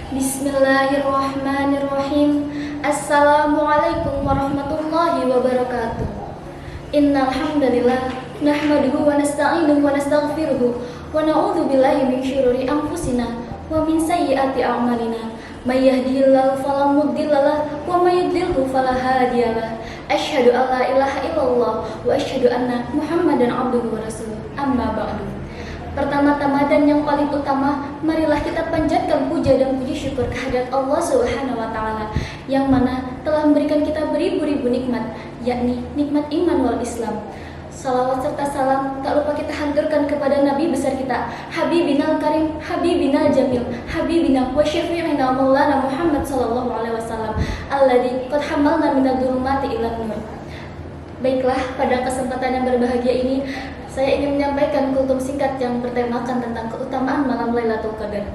Bismillahirrahmanirrahim. Assalamualaikum warahmatullahi wabarakatuh. Innal hamdalillah nahmaduhu wa nasta'inuhu wa nastaghfiruhu wa na'udzu billahi min syururi anfusina wa min sayyiati a'malina. May yahdihillahu fala mudhillalah wa may yudlilhu fala hadiyalah. Asyhadu an la ilaha illallah wa asyhadu anna Muhammadan abduhu wa rasuluh. Amma ba'du. Pertama-tama dan yang paling utama, marilah kita panjatkan puja dan puji syukur kehadirat Allah Subhanahu wa taala yang mana telah memberikan kita beribu-ribu nikmat, yakni nikmat iman wal Islam. Salawat serta salam tak lupa kita haturkan kepada Nabi besar kita, Habibinal Karim, Habibinal Jamil, Habibina wa syafi'ina Maulana Muhammad sallallahu alaihi wasallam, alladzi qad hamalna minadh dhulumati ilan nur. Baiklah, pada kesempatan yang berbahagia ini saya ingin menyampaikan kultum singkat yang bertemakan tentang keutamaan malam Lailatul Qadar.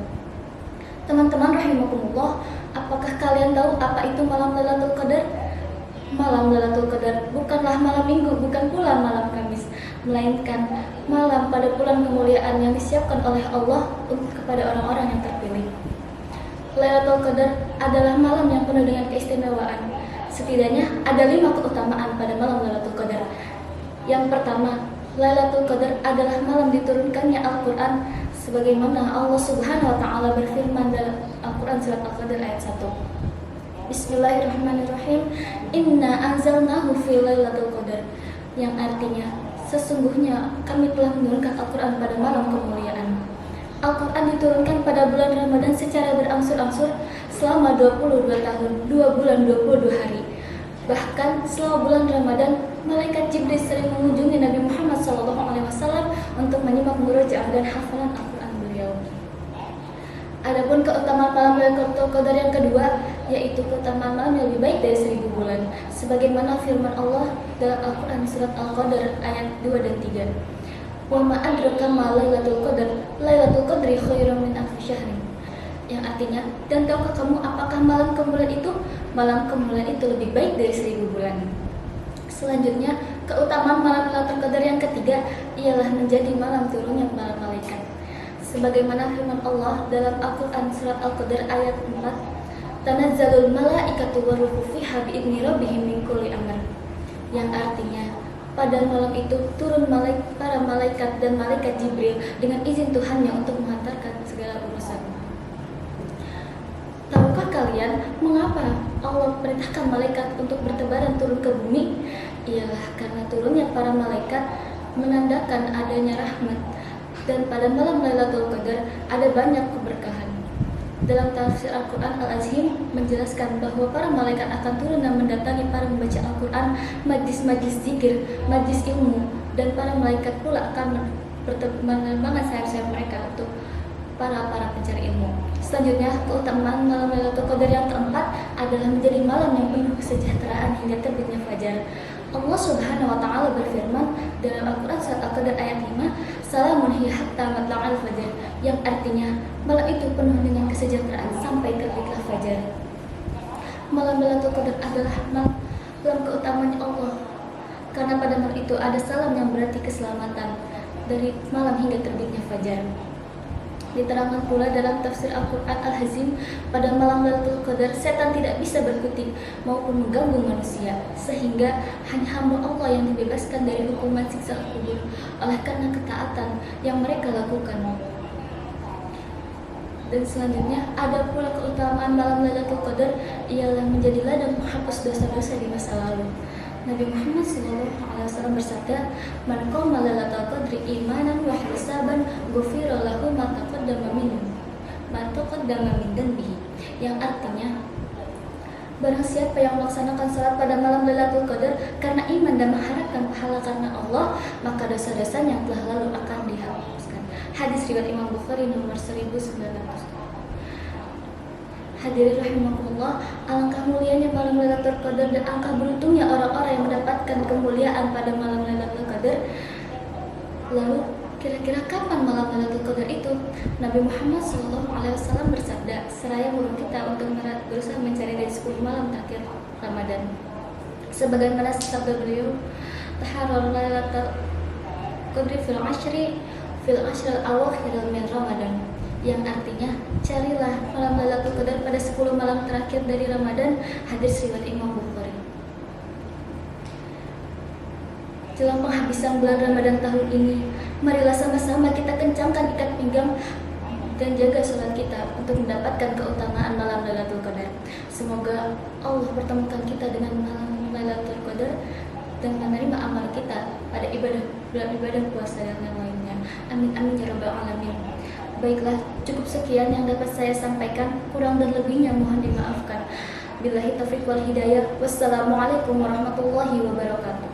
Teman-teman rahimakumullah, apakah kalian tahu apa itu malam Lailatul Qadar? Malam Lailatul Qadar bukanlah malam Minggu, bukan pula malam Kamis, melainkan malam pada bulan kemuliaan yang disiapkan oleh Allah untuk kepada orang-orang yang terpilih. Lailatul Qadar adalah malam yang penuh dengan keistimewaan. Setidaknya ada 5 keutamaan pada malam Lailatul Qadar. Yang pertama, Lailatul Qadar adalah malam diturunkannya Al-Quran sebagaimana Allah Subhanahu wa taala berfirman dalam Al-Quran surat Al-Qadar ayat 1. Bismillahirrahmanirrahim. Inna anzalnahu fi Lailatul Qadar, yang artinya sesungguhnya kami telah menurunkan Al-Quran pada malam kemuliaan. Al-Quran diturunkan pada bulan Ramadan secara berangsur-angsur selama 22 tahun, 2 bulan 22 hari. Bahkan selama bulan Ramadan, malaikat Jibril sering mengunjungi Nabi Muhammad SAW untuk menyimak murojaah dan hafalan Al-Quran beliau. Adapun keutamaan malam Lailatul Qadar yang kedua, yaitu keutamaan malam yang lebih baik dari 1000 bulan, sebagaimana firman Allah dalam Al-Quran surat Al-Qadar ayat 2 dan 3. Wa ma adraka ma Lailatul Qadar, Lailatul Qadri khairum min alfi syahrin. Yang artinya, dan tahukah kamu apakah malam kemuliaan itu? Malam kemuliaan itu lebih baik dari 1000 bulan. Selanjutnya, keutamaan malam Lailatul Qadar yang ketiga ialah menjadi malam turunnya para malaikat. Sebagaimana firman Allah dalam Al-Quran surat Al-Qadar ayat 4, Tanazzalul malaikatu waruhu fiha bi'idzni rabbihim min kulli amr. Yang artinya, pada malam itu turun para malaikat dan malaikat Jibril dengan izin Tuhannya untuk menghantarkan segala urusan. Tahukah kalian mengapa Allah perintahkan malaikat untuk bertebaran turun ke bumi? Ialah karena turunnya para malaikat menandakan adanya rahmat, dan pada malam Lailatul Qadar ada banyak keberkahan. Dalam tafsir Al-Quran Al-Azim menjelaskan bahwa para malaikat akan turun dan mendatangi para membaca Al-Quran, majlis-majlis zikir, majlis ilmu, dan para malaikat pula akan menerbangkan sayap-sayap mereka untuk para pencari ilmu. Selanjutnya, keutamaan malam Lailatul Qadar yang keempat adalah menjadi malam yang penuh kesejahteraan hingga terbitnya fajar. Allah Subhanahu wa taala berfirman dalam Al-Quran surat Al-Qadar ayat 5, Salamun hiya hatta matla'al fajar, yang artinya malam itu penuh dengan kesejahteraan sampai terbitlah fajar. Malam Lailatul Qadar adalah malam keutamaannya Allah, karena pada malam itu ada salam yang berarti keselamatan dari malam hingga terbitnya fajar. Diterangkan pula dalam tafsir Al-Quran Al-Hazim, pada malam Lailatul Qadar setan tidak bisa berkutik maupun mengganggu manusia, sehingga hanya hamba Allah yang dibebaskan dari hukuman siksa kubur oleh karena ketaatan yang mereka lakukan. Dan selanjutnya ada pula keutamaan malam Lailatul Qadar ialah menjadi ladang menghapus dosa-dosa di masa lalu. Nabi Muhammad SAW bersabda, Man qama Lailatul Qadri imanan wa ihtisaban ghufira lahu ma taqaddama min dhanbihi. Yang artinya, barang siapa yang melaksanakan salat pada malam Lailatul Qadar karena iman dan mengharapkan pahala karena Allah, maka dosa-dosanya yang telah lalu akan dihapuskan. Hadis riwayat Imam Bukhari nomor 1900. Hadirin rahimakumullah, alangkah mulianya malam Lailatul Qadar dan alangkah beruntungnya orang-orang yang mendapatkan kemuliaan pada malam Lailatul Qadar. Lalu, kira-kira kapan malam Lailatul Qadar itu? Nabi Muhammad SAW bersabda, seraya menyuruh kita untuk berusaha mencari dari 10 malam terakhir Ramadan. Sebagaimana sabda beliau, Taharrar Lailatul Qadri fil ashril awakhir min Ramadan. yang artinya carilah malam Lailatul Qadar pada 10 malam terakhir dari Ramadan. Hadis riwayat Imam Bukhari. Jelang penghabisan bulan Ramadan tahun ini, marilah sama-sama kita kencangkan ikat pinggang dan jaga sholat kita untuk mendapatkan keutamaan malam Lailatul Qadar. Semoga Allah pertemukan kita dengan malam Lailatul Qadar dan menerima amal kita pada ibadah puasa dan yang lainnya. Amin amin ya rabbal alamin. Baiklah, cukup sekian yang dapat saya sampaikan. Kurang dan lebihnya mohon dimaafkan. Billahi taufiq wal hidayah. Wassalamualaikum warahmatullahi wabarakatuh.